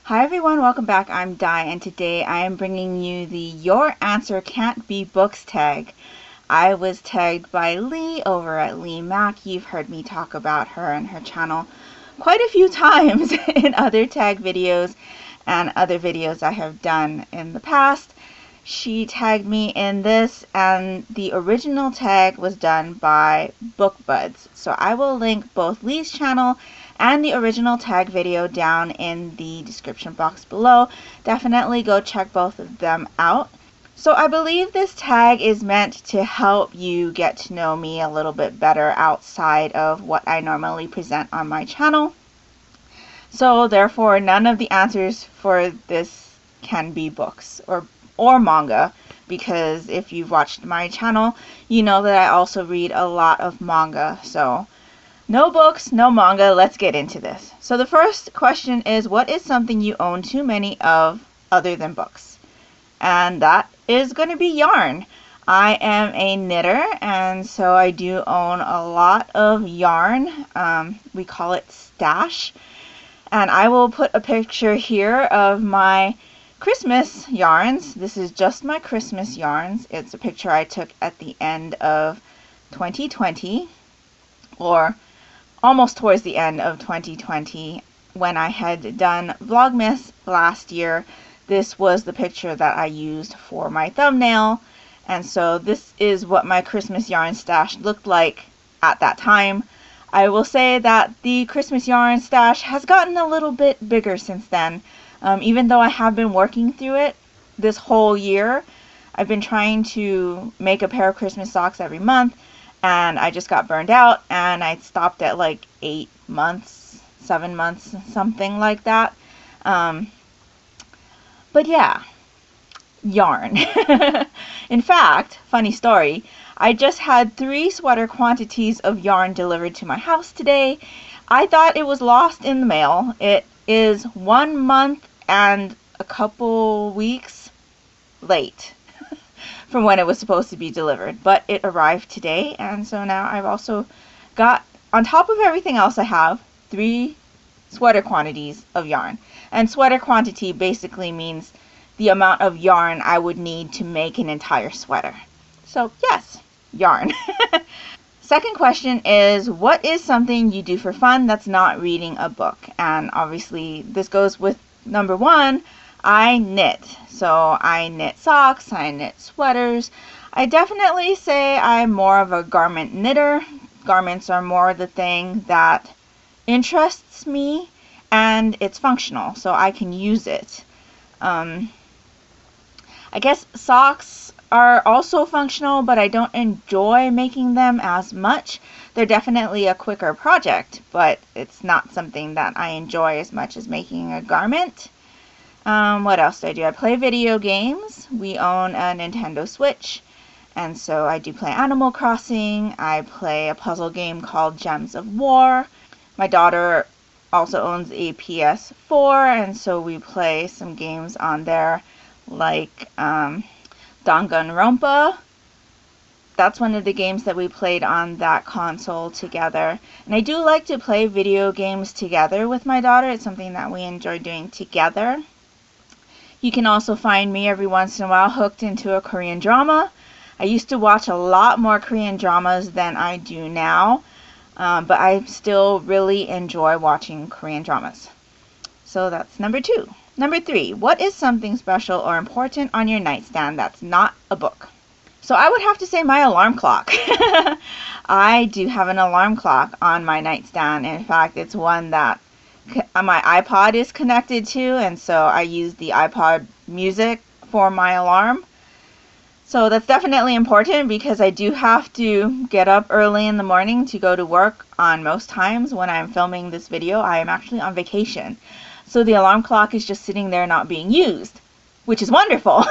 Hi everyone, welcome back. I'm Di, and today I am bringing you the Your Answer Can't Be Books tag. I was tagged by Lee over at Lee Mac. You've heard me talk about her and her channel quite a few times in other tag videos and other videos I have done in the past. She tagged me in this, and the original tag was done by BookBuds. So I will link both Lee's channel and the original tag video down in the description box below. Definitely go check both of them out. So I believe this tag is meant to help you get to know me a little bit better outside of what I normally present on my channel. So therefore, none of the answers for this can be books or manga, because if you've watched my channel, you know that I also read a lot of manga. So no books, no manga. Let's get into this. So the first question is, what is something you own too many of other than books? And that is going to be yarn. I am a knitter, and so I do own a lot of yarn. We call it stash. And I will put a picture here of my Christmas yarns. This is just my Christmas yarns. It's a picture I took at the end of 2020, or almost towards the end of 2020, when I had done Vlogmas last year. This was the picture that I used for my thumbnail, and so this is what my Christmas yarn stash looked like at that time. I will say that the Christmas yarn stash has gotten a little bit bigger since then. Even though I have been working through it this whole year, I've been trying to make a pair of Christmas socks every month, and I just got burned out, and I stopped at like 8 months, 7 months, something like that. But yeah, yarn. In fact, funny story, I just had 3 sweater quantities of yarn delivered to my house today. I thought it was lost in the mail. It is 1 month and a couple weeks late from when it was supposed to be delivered, but it arrived today, and so now I've also got, on top of everything else I have, 3 sweater quantities of yarn. And sweater quantity basically means the amount of yarn I would need to make an entire sweater. So yes, yarn. Second question is, what is something you do for fun that's not reading a book? And obviously this goes with number 1. I knit. So I knit socks, I knit sweaters. I definitely say I'm more of a garment knitter. Garments are more the thing that interests me, and it's functional, so I can use it. I guess socks are also functional, but I don't enjoy making them as much. They're definitely a quicker project, but it's not something that I enjoy as much as making a garment. What else do? I play video games. We own a Nintendo Switch, and so I do play Animal Crossing. I play a puzzle game called Gems of War. My daughter also owns a PS4, and so we play some games on there, like Danganronpa. That's one of the games that we played on that console together. And I do like to play video games together with my daughter. It's something that we enjoy doing together. You can also find me every once in a while hooked into a Korean drama. I used to watch a lot more Korean dramas than I do now, but I still really enjoy watching Korean dramas. So that's number 2. Number 3, what is something special or important on your nightstand that's not a book? So I would have to say my alarm clock. I do have an alarm clock on my nightstand. In fact, it's one that my iPod is connected to, and so I use the iPod music for my alarm. So that's definitely important, because I do have to get up early in the morning to go to work. On most times when I'm filming this video, I am actually on vacation. So the alarm clock is just sitting there not being used, which is wonderful.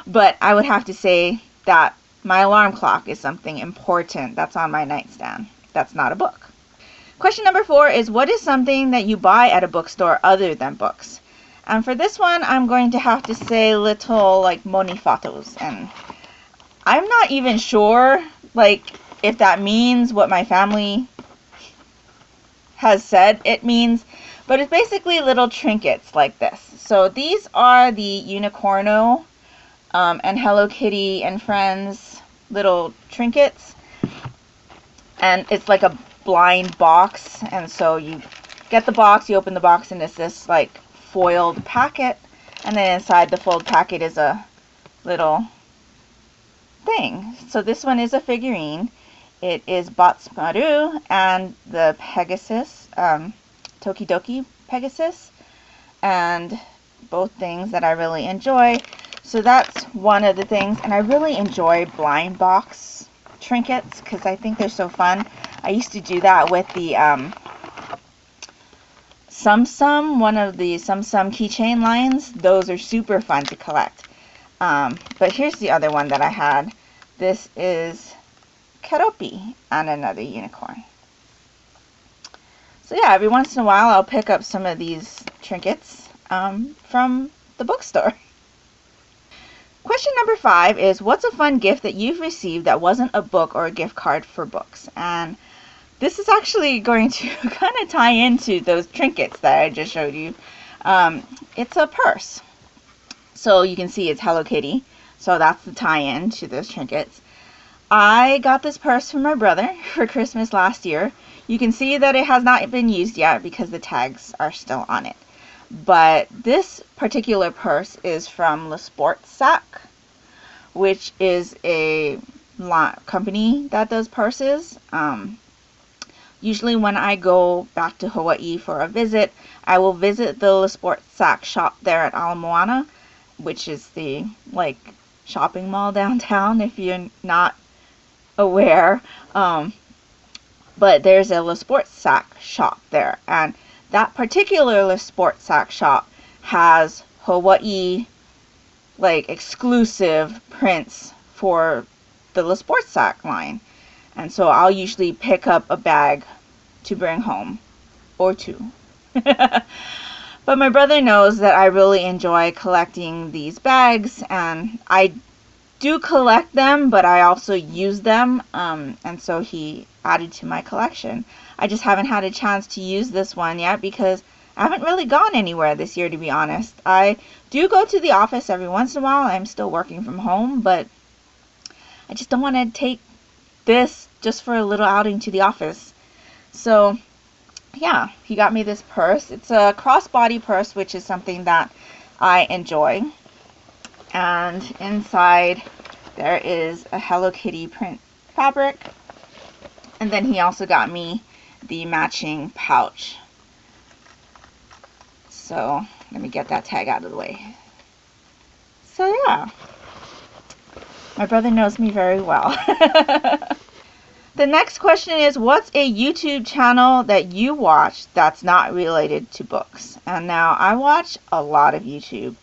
But I would have to say that my alarm clock is something important that's on my nightstand. That's not a book. Question number 4 is, what is something that you buy at a bookstore other than books? And for this one, I'm going to have to say little like monifatos. And I'm not even sure like if that means what my family has said it means, But it's basically little trinkets like this. So these are the Unicorno and Hello Kitty and Friends little trinkets. And it's like a blind box. And so you get the box, you open the box, and it's this like foiled packet. And then inside the foiled packet is a little thing. So this one is a figurine. It is Botsmaru and the Pegasus, Tokidoki Pegasus, and both things that I really enjoy. So that's one of the things, and I really enjoy blind box trinkets because I think they're so fun. I used to do that with the one of the Sum keychain lines. Those are super fun to collect. But here's the other one that I had. This is Keropi and another unicorn. So yeah, every once in a while I'll pick up some of these trinkets from the bookstore. Question number 5 is, what's a fun gift that you've received that wasn't a book or a gift card for books? And this is actually going to kind of tie into those trinkets that I just showed you. It's a purse. So you can see it's Hello Kitty. So that's the tie-in to those trinkets. I got this purse from my brother for Christmas last year. You can see that it has not been used yet because the tags are still on it. But this particular purse is from Le Sport Sac, which is a company that does purses. Usually when I go back to Hawaii for a visit, I will visit the Le Sport Sac shop there at Ala Moana, which is the shopping mall downtown if you're not aware. But there's a Le Sport Sac shop there, and that particular Le Sport Sac shop has Hawaii exclusive prints for the Le Sport Sac line. And so I'll usually pick up a bag to bring home, or two. But my brother knows that I really enjoy collecting these bags, and I do collect them, but I also use them, and so he added to my collection. I just haven't had a chance to use this one yet because I haven't really gone anywhere this year, to be honest. I do go to the office every once in a while. I'm still working from home, but I just don't want to take this just for a little outing to the office. So yeah, he got me this purse. It's a crossbody purse, which is something that I enjoy. And inside there is a Hello Kitty print fabric. And then he also got me the matching pouch. So let me get that tag out of the way. So yeah, my brother knows me very well. The next question is, what's a YouTube channel that you watch that's not related to books? And now I watch a lot of YouTube,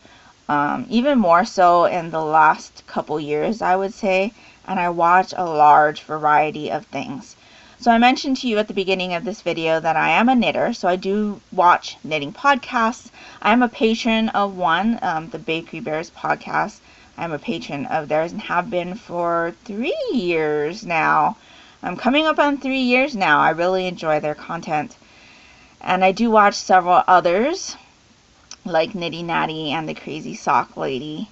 even more so in the last couple years, I would say, and I watch a large variety of things. So I mentioned to you at the beginning of this video that I am a knitter, so I do watch knitting podcasts. I am a patron of one, the Bakery Bears podcast. I'm a patron of theirs and have been for 3 years now. I'm coming up on 3 years now. I really enjoy their content. And I do watch several others, like Nitty Natty and the Crazy Sock Lady,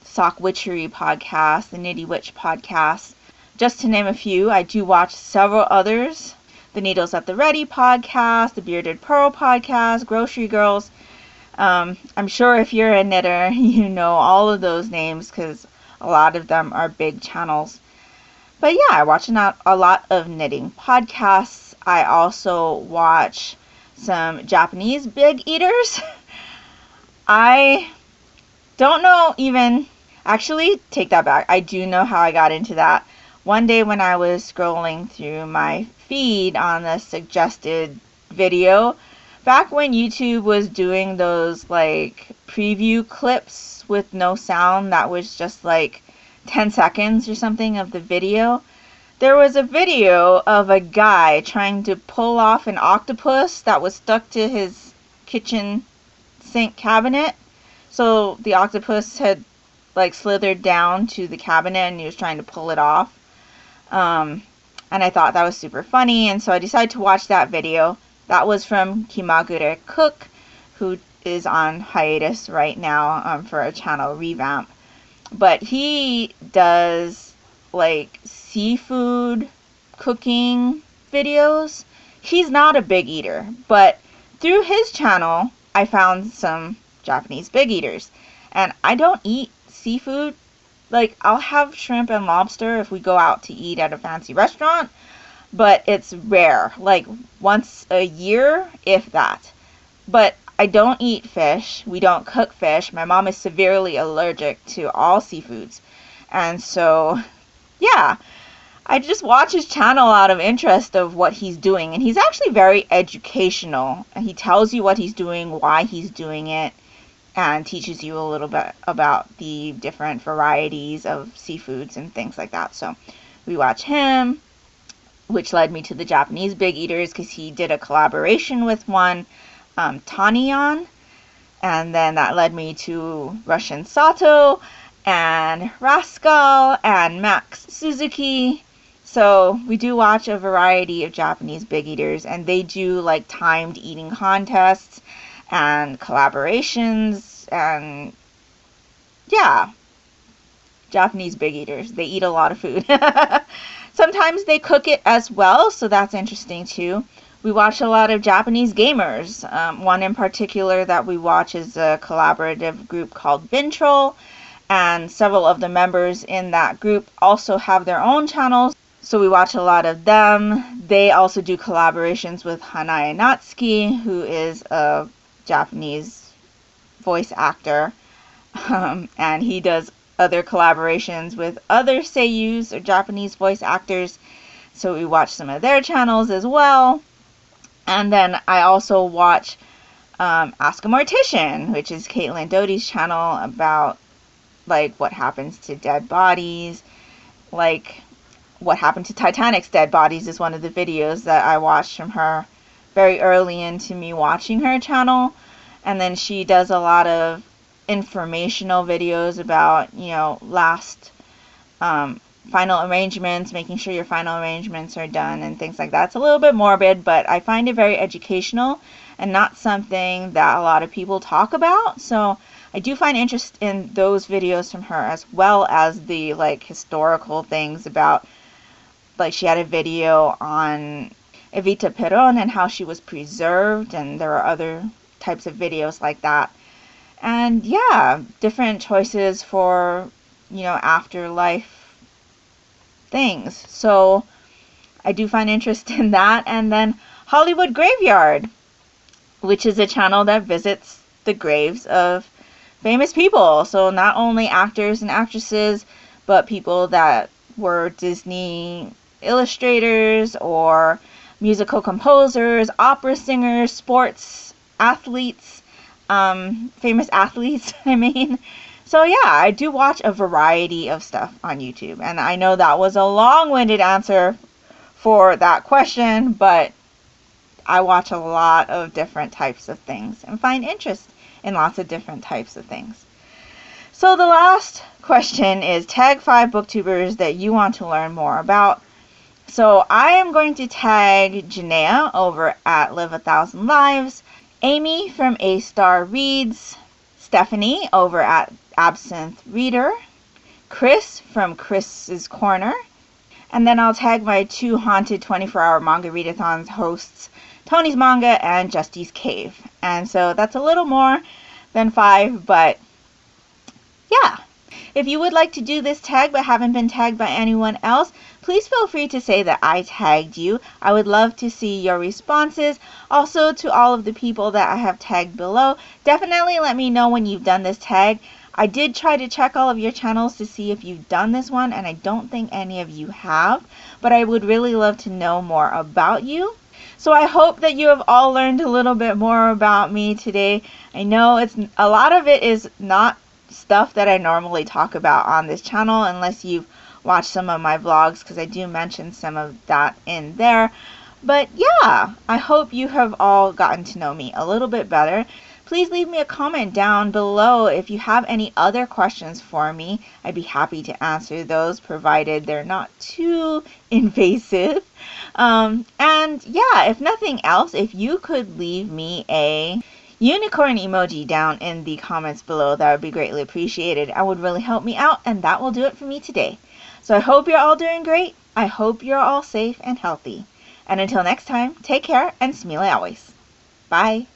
Sock Witchery podcast, the Nitty Witch podcast. Just to name a few, I do watch several others. The Needles at the Ready podcast, the Bearded Pearl podcast, Grocery Girls. I'm sure if you're a knitter, you know all of those names because a lot of them are big channels. But yeah, I watch a lot of knitting podcasts. I also watch some Japanese big eaters. I don't know even... Actually, take that back. I do know how I got into that. One day when I was scrolling through my feed on the suggested video, back when YouTube was doing those preview clips with no sound that was just 10 seconds or something of the video, there was a video of a guy trying to pull off an octopus that was stuck to his kitchen sink cabinet. So the octopus had slithered down to the cabinet and he was trying to pull it off. And I thought that was super funny, and so I decided to watch that video. That was from Kimagure Cook, who is on hiatus right now for a channel revamp. But he does like seafood cooking videos. He's not a big eater, but through his channel, I found some Japanese big eaters. And I don't eat seafood. Like, I'll have shrimp and lobster if we go out to eat at a fancy restaurant, but it's rare, like once a year, if that. But I don't eat fish. We don't cook fish. My mom is severely allergic to all seafoods. And so, yeah, I just watch his channel out of interest of what he's doing. And he's actually very educational. And he tells you what he's doing, why he's doing it, and teaches you a little bit about the different varieties of seafoods and things like that. So we watch him, which led me to the Japanese big eaters because he did a collaboration with one, Taniyan, and then that led me to Russian Sato and Rascal and Max Suzuki. So we do watch a variety of Japanese big eaters, and they do like timed eating contests and collaborations, and yeah, Japanese big eaters. They eat a lot of food. Sometimes they cook it as well, so that's interesting too. We watch a lot of Japanese gamers. One in particular that we watch is a collaborative group called Vintrol, and several of the members in that group also have their own channels, so we watch a lot of them. They also do collaborations with Hanae Natsuki, who is a Japanese voice actor, and he does other collaborations with other seiyus or Japanese voice actors, so we watch some of their channels as well. And then I also watch Ask a Mortician, which is Caitlin Doty's channel about like what happens to dead bodies. Like what happened to Titanic's dead bodies is one of the videos that I watched from her very early into me watching her channel. And then she does a lot of informational videos about, you know, last final arrangements, making sure your final arrangements are done and things like that. It's a little bit morbid, but I find it very educational and not something that a lot of people talk about. So I do find interest in those videos from her, as well as the like historical things about, like she had a video on Evita Peron and how she was preserved, and there are other types of videos like that. And yeah, different choices for, you know, afterlife things. So I do find interest in that. And then Hollywood Graveyard, which is a channel that visits the graves of famous people. So not only actors and actresses, but people that were Disney illustrators or musical composers, opera singers, sports athletes, famous athletes, I mean. So yeah, I do watch a variety of stuff on YouTube, and I know that was a long-winded answer for that question, but I watch a lot of different types of things and find interest in lots of different types of things. So the last question is tag 5 booktubers that you want to learn more about. So I am going to tag Janaea over at Live a Thousand Lives, Amy from A Star Reads, Stephanie over at Absinthe Reader, Chris from Chris's Corner, and then I'll tag my 2 haunted 24-hour manga readathons hosts, Tony's Manga and Justy's Cave. And so that's a little more than 5, but yeah. If you would like to do this tag but haven't been tagged by anyone else, please feel free to say that I tagged you. I would love to see your responses. Also, to all of the people that I have tagged below, definitely let me know when you've done this tag. I did try to check all of your channels to see if you've done this one, and I don't think any of you have, but I would really love to know more about you. So I hope that you have all learned a little bit more about me today. I know it's a lot of it is not stuff that I normally talk about on this channel unless you've watched some of my vlogs, because I do mention some of that in there. But yeah, I hope you have all gotten to know me a little bit better. Please leave me a comment down below if you have any other questions for me. I'd be happy to answer those, provided they're not too invasive. And yeah, if nothing else, if you could leave me a unicorn emoji down in the comments below, that would be greatly appreciated. It would really help me out, and that will do it for me today. So I hope you're all doing great. I hope you're all safe and healthy. And until next time, take care and smile always. Bye.